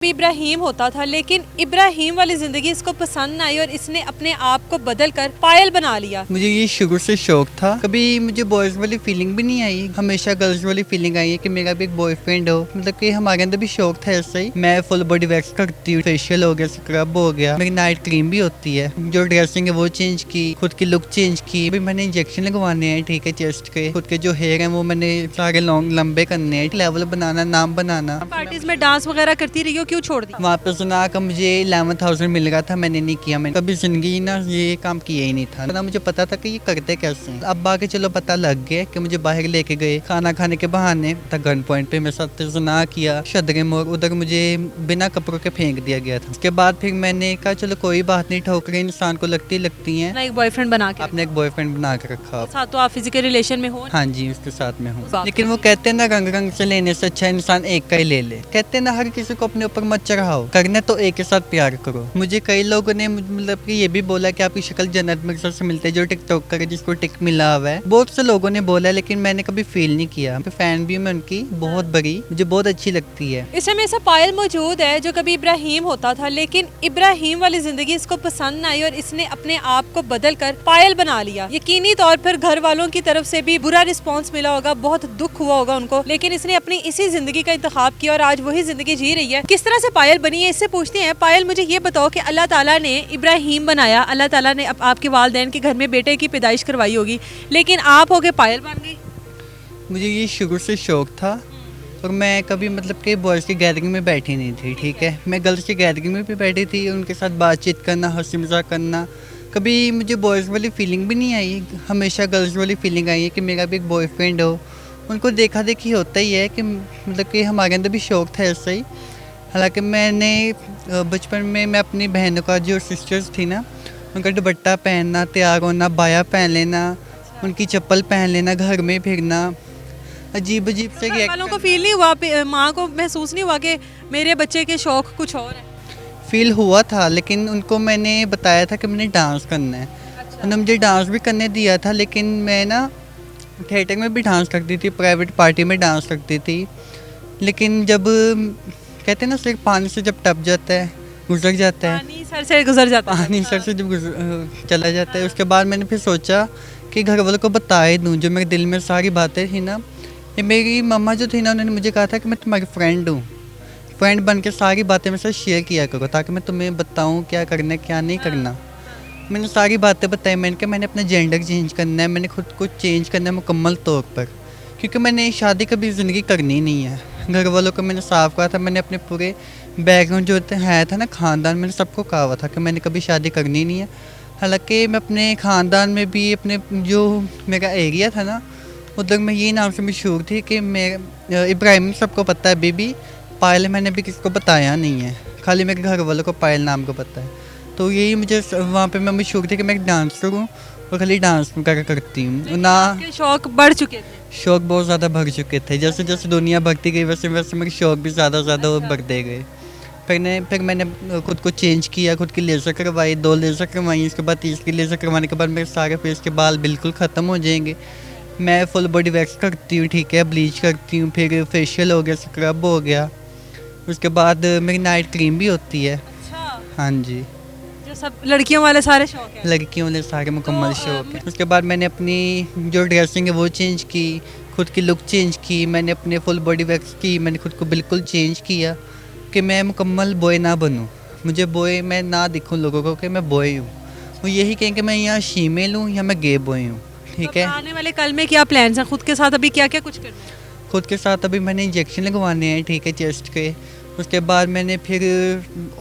इब्राहिम होता था, लेकिन इब्राहिम वाली जिंदगी इसको पसंद नहीं आई और इसने अपने आप को बदल कर पायल बना लिया। मुझे ये शुरू से शौक था, कभी मुझे बॉयज वाली फीलिंग भी नहीं आई, हमेशा गर्ल्स वाली फीलिंग आई है कि मेरा भी एक बॉयफ्रेंड हो। मतलब कि हमारे अंदर भी शौक था ऐसा ही। मैं फुल बॉडी वैक्स करती हूँ, फेशियल हो गया, स्क्रब हो गया, मेरी नाइट क्रीम भी होती है, जो ड्रेसिंग है वो चेंज की, खुद की लुक चेंज की। अभी मैंने इंजेक्शन लगवाने हैं, ठीक है, चेस्ट के। खुद के जो हेयर है वो मैंने सारे लॉन्ग लंबे करने हैं, लेवल बनाना, नाम बनाना। पार्टीज में डांस वगैरह करती रही हो, क्यों छोड़ दी? वहाँ पे सुना का मुझे 11,000 मिल रहा था, मैंने नहीं किया। मैंने कभी जिंदगी ना ये काम किया ही नहीं था ना, मुझे पता था कि ये करते कैसे हैं। अब आके चलो पता लग गया कि मुझे बाहर लेके गए खाना खाने के बहाने, गन पॉइंट पे मेरे साथ सुना किया, शदरे मोड़, उधर मुझे बिना कपड़ों के फेंक दिया गया था। उसके बाद फिर मैंने कहा चलो कोई बात नहीं, ठोकरें इंसान को लगती हैं। एक बॉयफ्रेंड बना के आपने एक बॉयफ्रेंड बना के रखा। साथ तो आप फिजिकल रिलेशन में हो? हाँ जी, उसके साथ में हूँ। लेकिन वो कहते हैं ना, रंग रंग से लेने से अच्छा इंसान एक का ही ले ले। कहते हैं ना, हर किसी को अपने ऊपर मत चढ़ाओ, करना तो एक के साथ प्यार करो। मुझे कई लोगों ने मतलब कि ये भी बोला कि आपकी शक्ल जन्नत मिर्जा से मिलती है, जो टिकटॉक करे जिसको टिक मिला हुआ है। बहुत से लोगों ने बोला, लेकिन मैंने कभी फील नहीं किया। फैन भी मैं उनकी बहुत बड़ी, मुझे बहुत अच्छी लगती है। इस समय ऐसा पायल मौजूद है जो कभी इब्राहिम होता था, लेकिन इब्राहिम वाली जिंदगी इसको पसंद नहीं आई और इसने अपने आप को बदल कर पायल बना लिया। यकीनी तौर पर घर वालों की तरफ से भी बुरा रिस्पॉन्स मिला होगा, बहुत दुख हुआ होगा उनको, लेकिन इसने अपनी इसी जिंदगी का इंतखाब किया और आज वही जिंदगी जी रही है। किस तरह से पायल बनी है, इससे पूछते हैं। पायल, मुझे ये बताओ कि अल्लाह ताला ने इब्राहिम बनाया, अल्लाह ताला ने आपके वालिदैन के घर में बेटे की पैदाइश करवाई होगी, लेकिन आप हो गए पायल बन गई। मुझे ये शुरू से शौक था और मैं कभी मतलब कि बॉयज़ की गैदरिंग में बैठी नहीं थी, ठीक है। मैं गर्ल्स की गैदरिंग में भी बैठी थी, उनके साथ बातचीत करना, हंसी मजाक करना। कभी मुझे बॉयज़ वाली फीलिंग भी नहीं आई, हमेशा गर्ल्स वाली फीलिंग आई है कि मेरा भी एक बॉयफ्रेंड हो। उनको देखा देखी होता ही है कि मतलब कि हमारे अंदर भी शौक था ऐसा ही। हालांकि मैंने बचपन में मैं अपनी बहनों का, जो सिस्टर्स थी ना, उनका दुपट्टा पहनना, तैयार होना, बाया पहन लेना, उनकी चप्पल पहन लेना, घर में फिरना, अजीब अजीब से घर वालों को फील नहीं हुआ, माँ को महसूस नहीं हुआ कि मेरे बच्चे के शौक कुछ और है? फील हुआ था, लेकिन उनको मैंने बताया था कि मैंने डांस करना है। उन्होंने मुझे डांस भी करने दिया था, लेकिन मैं ना थिएटर में भी डांस करती थी, प्राइवेट पार्टी में डांस करती थी। लेकिन जब कहते हैं ना, सिर्फ पानी से जब टप जाता है, गुजर जाता है, पानी सर से गुजर जाता है। पानी सर से जब चला जाता है, उसके बाद मैंने फिर सोचा कि घर वालों को बता ही दूँ जो मेरे दिल में सारी बातें थी ना। ये मेरी मम्मा जो थी ना, उन्होंने मुझे कहा था कि मैं तुम्हारी फ्रेंड हूँ, फ्रेंड बन के सारी बातें मेरे साथ शेयर किया करो, ताकि मैं तुम्हें बताऊँ क्या करना है क्या नहीं करना। मैंने सारी बातें बताई। मैंने कहा मैंने अपना जेंडर चेंज करना है, मैंने खुद को चेंज करना है मुकम्मल तौर पर, क्योंकि मैंने शादी कभी ज़िंदगी करनी नहीं है। घर वालों को मैंने साफ कहा था, मैंने अपने पूरे बैकग्राउंड जो है था ना, ख़ानदान, मैंने सबको कहा हुआ था कि मैंने कभी शादी करनी नहीं है। हालांकि मैं अपने ख़ानदान में भी, अपने जो मेरा एरिया था ना, उधर मैं ये नाम से मशहूर थी कि मैं इब्राहिम, सबको पता है बेबी। पायल मैंने भी किसको बताया नहीं है, खाली मेरे घर वालों को पायल नाम को पता है। तो यही मुझे वहाँ पे मैं मशहूर थी कि मैं एक डांसर हूँ और खाली डांस करती हूँ ना। शौक बढ़ चुके थे? शौक बहुत ज़्यादा बढ़ चुके थे, जैसे जैसे दुनिया बढ़ती गई वैसे वैसे मेरे शौक भी ज़्यादा बढ़ते गए। फिर मैंने खुद को चेंज किया, खुद की लेज़र करवाई, 2 लेज़र करवाई, उसके बाद तीसरी लेज़र करवाने के बाद मेरे सारे फेस के बाल बिल्कुल ख़त्म हो जाएंगे। मैं फुल बॉडी वैक्स करती हूँ, ठीक है, ब्लीच करती हूँ, फिर फेशियल हो गया, स्क्रब हो गया, उसके बाद मेरी नाइट क्रीम भी होती है। अच्छा, हाँ जी, जो सब लड़कियों वाले सारे शौक है। लड़कियों वाले सारे मुकम्मल शौक है। उसके बाद मैंने अपनी जो ड्रेसिंग है वो चेंज की, खुद की लुक चेंज की, मैंने अपने फुल बॉडी वैक्स की, मैंने खुद को बिल्कुल चेंज किया कि मैं मुकम्मल बॉय ना बनूं, मुझे बॉय मैं ना दिखूं लोगों को कि मैं बॉय हूँ। वो यही कहें कि मैं यहाँ फीमेल हूँ या मैं गे बॉय हूँ, ठीक है। आने वाले कल में क्या प्लान्स हैं खुद के साथ, अभी क्या क्या कुछ करना है? खुद के साथ अभी मैंने इंजेक्शन लगवाने हैं, ठीक है, चेस्ट के। उसके बाद मैंने फिर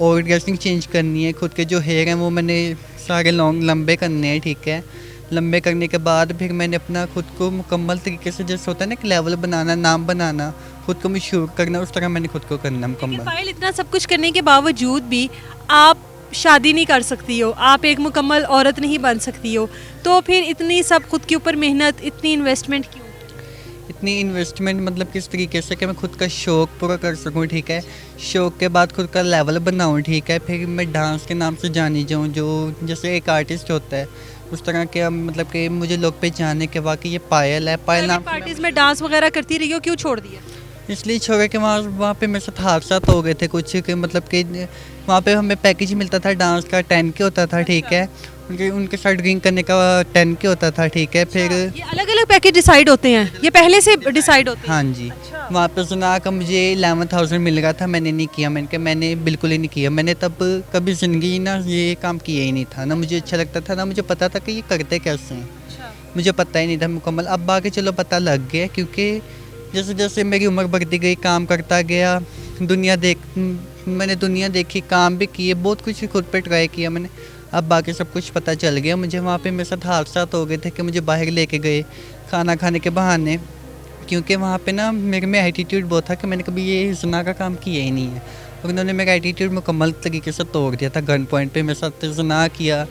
और ड्रेसिंग चेंज करनी है, खुद के जो हेयर हैं वो मैंने सारे लॉन्ग लंबे करने हैं, ठीक है। लंबे करने के बाद फिर मैंने अपना खुद को मुकम्मल तरीके से, जैसे होता है ना कि लेवल बनाना, नाम बनाना, खुद को मशहूर करना, उस तरह मैंने खुद को करना मुकम्मल। पायल, इतना सब कुछ करने के बावजूद भी आप शादी नहीं कर सकती हो, आप एक मुकम्मल औरत नहीं बन सकती हो, तो फिर इतनी सब खुद के ऊपर मेहनत, इतनी इन्वेस्टमेंट क्यों? इतनी इन्वेस्टमेंट मतलब किस तरीके से कि मैं खुद का शौक़ पूरा कर सकूं, ठीक है। शौक़ के बाद खुद का लेवल बनाऊं, ठीक है, फिर मैं डांस के नाम से जानी जाऊं, जो जैसे एक आर्टिस्ट होता है उस तरह के, मतलब कि मुझे लोग पहचाने के वाकई ये पायल है। पायल नाम पार्टीज में डांस वगैरह करती रही हो, क्यों छोड़ दिया? इसलिए छोड़ के वहाँ वहाँ पे मेरे साथ हादसात हो गए थे कुछ कि मतलब कि वहाँ पे हमें पैकेज मिलता था डांस का 10K होता था, ठीक है। उनके उनके साथ ड्रिंक करने का 10K होता था, ठीक है। फिर ये अलग अलग पैकेज डिसाइड होते हैं, ये पहले से डिसाइड होते हैं? हाँ जी। वहाँ पे सुना का मुझे 11,000 मिल रहा था, मैंने नहीं किया। मैंने कहा मैंने बिल्कुल ही नहीं किया। मैंने तब कभी ज़िंदगी ना ये काम किया ही नहीं था, ना मुझे अच्छा लगता था, ना मुझे पता था कि ये करते कैसे हैं। मुझे पता ही नहीं था मुकम्मल। अब आके चलो पता लग गया, क्योंकि जैसे जैसे मेरी उम्र बढ़ती गई, काम करता गया, मैंने दुनिया देखी, काम भी किए, बहुत कुछ खुद पे ट्राई किया मैंने। अब बाकी सब कुछ पता चल गया मुझे। वहाँ पे मेरे साथ हादसात हो गए थे कि मुझे बाहर लेके गए खाना खाने के बहाने, क्योंकि वहाँ पे ना मेरे में एटीट्यूड बहुत था कि मैंने कभी ये ज़िना का काम किया ही नहीं है। और उन्होंने मेरा एटीट्यूड मुकम्मल तरीके से तोड़ दिया था। गन पॉइंट पे मेरे साथ ज़िना किया।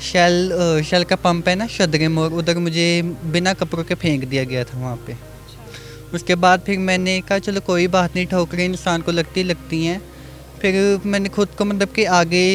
शेल का पंप है ना शदरे मोड़, उधर मुझे बिना कपड़ों के फेंक दिया गया था वहाँ पे। उसके बाद फिर मैंने कहा चलो कोई बात नहीं, ठोकरें इंसान को लगती हैं। फिर मैंने खुद को मतलब कि आगे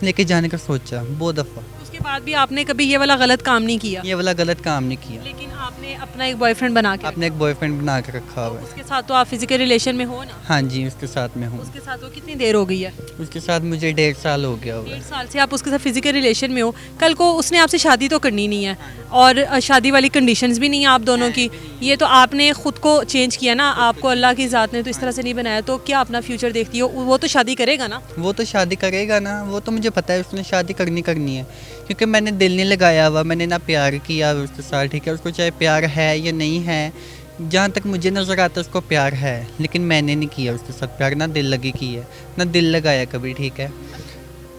लेके जाने का सोचा बहुत दफ़ा। उसके बाद भी आपने कभी ये वाला गलत काम नहीं किया? ये वाला गलत काम नहीं किया। लेकिन आपने अपना एक बॉयफ्रेंड बना के आपने एक बॉयफ्रेंड बना के रखा हुआ है। उसके साथ तो आप फिजिकल रिलेशन में हो ना? हाँ जी, उसके साथ में हूँ। उसके साथ वो कितनी देर हो गई है? उसके साथ मुझे 1.5 साल हो गया हुआ 1.5 है। साल से आप उसके साथ फिजिकल रिलेशन में हो। कल को उसने आपसे शादी तो करनी नहीं है, और शादी वाली कंडीशंस भी नहीं है आप दोनों की। ये तो आपने खुद को चेंज किया ना, आपको अल्लाह की ज़ात ने तो इस तरह से नहीं बनाया। तो क्या अपना फ्यूचर देखती हो? वो तो शादी करेगा ना? वो तो शादी करेगा ना, वो तो मुझे पता है उसने शादी करनी है, क्योंकि मैंने दिल नहीं लगाया हुआ, मैंने ना प्यार किया उसके साथ, ठीक है। उसको चाहे प्यार है या नहीं है, जहाँ तक मुझे नज़र आता है उसको प्यार है, लेकिन मैंने नहीं किया उसके साथ प्यार, ना दिल लगी की है, ना दिल लगाया कभी, ठीक है।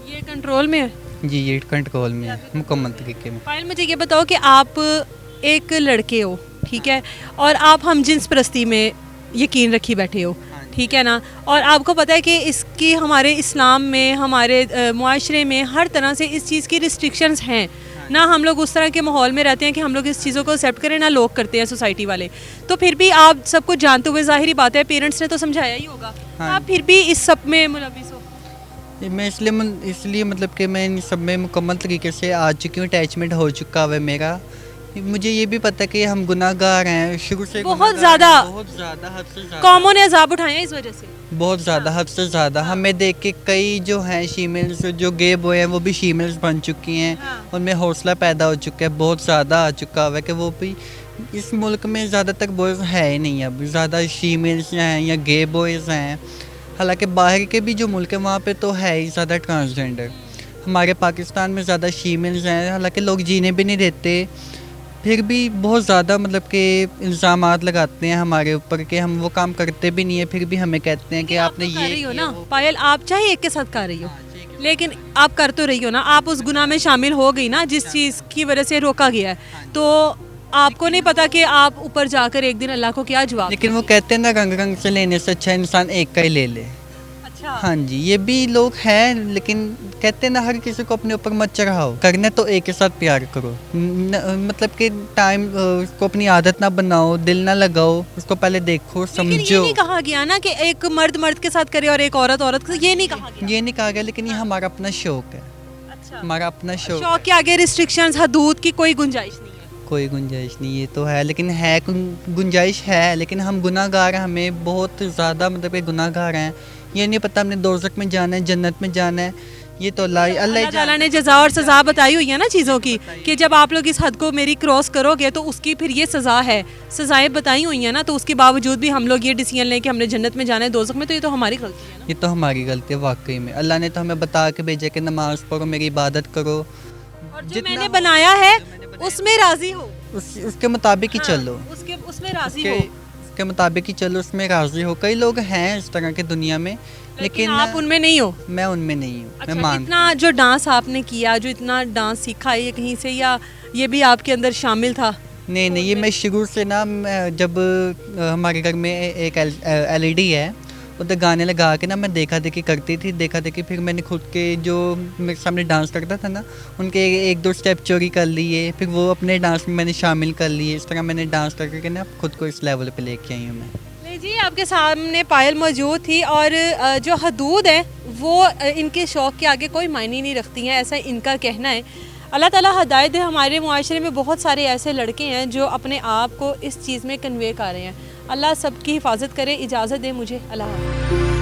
ये कंट्रोल में है? जी, ये कंट्रोल में है मुकम्मल तरीके में। पायल, मुझे ये बताओ कि आप एक लड़के हो, ठीक है, और आप हम जिन्स परस्ती में यकीन रखी बैठे हो, ठीक है ना, और आपको पता है कि इसकी हमारे इस्लाम में, हमारे मुआशरे में हर तरह से इस चीज़ की रिस्ट्रिक्शंस हैं ना। हम लोग उस तरह के माहौल में रहते हैं कि हम लोग इस चीज़ों को एक्सेप्ट करें ना, लोग करते हैं सोसाइटी वाले। तो फिर भी आप सब कुछ जानते हुए, ज़ाहिरी बात है पेरेंट्स ने तो समझाया ही होगा, आप फिर भी इस सब में मुलविस हो। मैं इसलिए मतलब कि मैं इन सब में मुकम्मल तरीके से आ चुकी हूँ, अटैचमेंट हो चुका है मेरा। मुझे ये भी पता है कि हम गुनाहगार हैं शुरू से, बहुत ज़्यादा हद से ज़्यादा कौमों ने अजाब उठाए हैं इस वजह से, बहुत ज़्यादा, हद से ज़्यादा। हमें देख के कई जो हैं शीमेल्स, जो गे बॉय हैं, वो भी शीमेल्स बन चुकी हैं। उनमें हौसला पैदा हो चुका है, बहुत ज़्यादा आ चुका हुआ है कि वो भी इस मुल्क में ज़्यादातर बॉयज़ है ही नहीं, अब ज़्यादा शीमेल्स हैं या गे बॉयज़ हैं। हालांकि बाहर के भी जो मुल्क है वहाँ पे तो है ही ज़्यादा ट्रांसजेंडर। हमारे पाकिस्तान में ज़्यादा शीमेल्स हैं, हालांकि लोग जीने भी नहीं देते, फिर भी बहुत ज़्यादा मतलब कि इल्ज़ामात लगाते हैं हमारे ऊपर कि हम वो काम करते भी नहीं है, फिर भी हमें कहते हैं कि आपने तो कर ये रही हो किया, ना वो पायल, आप चाहे एक के साथ कर रही हो, लेकिन आप कर तो रही हो ना, आप उस गुनाह में शामिल हो गई ना जिस चीज़ की वजह से रोका गया है। तो आपको नहीं पता कि आप ऊपर जाकर एक दिन अल्लाह को क्या जवाब लेकिन वो कहते हैं ना रंग रंग से लेने से अच्छा इंसान एक का ही ले ले। अच्छा, हाँ जी, ये भी लोग हैं, लेकिन कहते हैं ना हर किसी को अपने ऊपर मत चढ़ाओ, करने तो एक के साथ प्यार करो, मतलब कि टाइम उसको अपनी आदत ना बनाओ, दिल ना लगाओ, उसको पहले देखो लेकिन ये समझो। नहीं कहा गया ना कि एक मर्द मर्द के साथ करे और एक औरत औरत के साथ, ये नहीं कहा गया। ये नहीं कहा गया, लेकिन ये हमारा अपना शौक है, अच्छा, हमारा अपना शौक। शौक के आगे रिस्ट्रिक्शंस, हदूद की कोई गुंजाइश नहीं है। कोई गुंजाइश नहीं, ये तो है, लेकिन है गुंजाइश है, लेकिन हम गुनाहगार हैं, हमें बहुत ज़्यादा मतलब कि गुनाहगार हैं। ये नहीं पता हमने दोज़ख में जाना है, जन्नत में जाना है, ये तो अल्लाह ताला ने जज़ा और सज़ा बताई हुई है ना चीज़ों की, कि जब आप लोग इस हद को मेरी क्रॉस करोगे तो उसकी फिर ये सज़ा है, सज़ाएं बताई हुई हैं ना। तो उसके बावजूद भी हम लोग ये डिसीजन लें कि हमने जन्नत में जाना है दोज़ख में, तो ये तो हमारी गलती है ना। ये तो हमारी गलती है वाकई में। अल्लाह ने तो हमें बता के भेजा कि नमाज़ पढ़ो, मेरी इबादत करो, और जो मैंने बनाया है उसमें राज़ी हो, उसके मुताबिक ही चलो, उसमें राज़ी हो, उसके मुताबिक ही चलो, उसमें राज़ी हो। कई लोग हैं इस तरह की दुनिया में, लेकिन आप उनमें नहीं हो। मैं उनमें नहीं हूँ। अच्छा, मैं मानता इतना जो डांस आपने किया, जो इतना डांस सीखा है, ये कहीं से या ये भी आपके अंदर शामिल था? नहीं, ये मैं शुरू से ना, जब हमारे घर में एक LED है, उधर गाने लगा के ना मैं देखा देखी करती थी, फिर मैंने खुद के जो मेरे सामने डांस करता था ना, उनके एक दो स्टेप चोरी कर लिए, फिर वो अपने डांस में मैंने शामिल कर लिए। इस तरह मैंने डांस करके ना खुद को इस लेवल पे लेके आई हूँ मैं। नहीं जी, आपके सामने पायल मौजूद थी, और जो हदूद है वो इनके शौक़ के आगे कोई मायने नहीं रखती हैं, ऐसा इनका कहना है। अल्लाह ताला हदायत है। हमारे मुआशरे में बहुत सारे ऐसे लड़के हैं जो अपने आप को इस चीज़ में कन्वे कर रहे हैं। अल्लाह सबकी हिफाजत करे। इजाज़त दे मुझे, अल्लाह हाफ़िज़।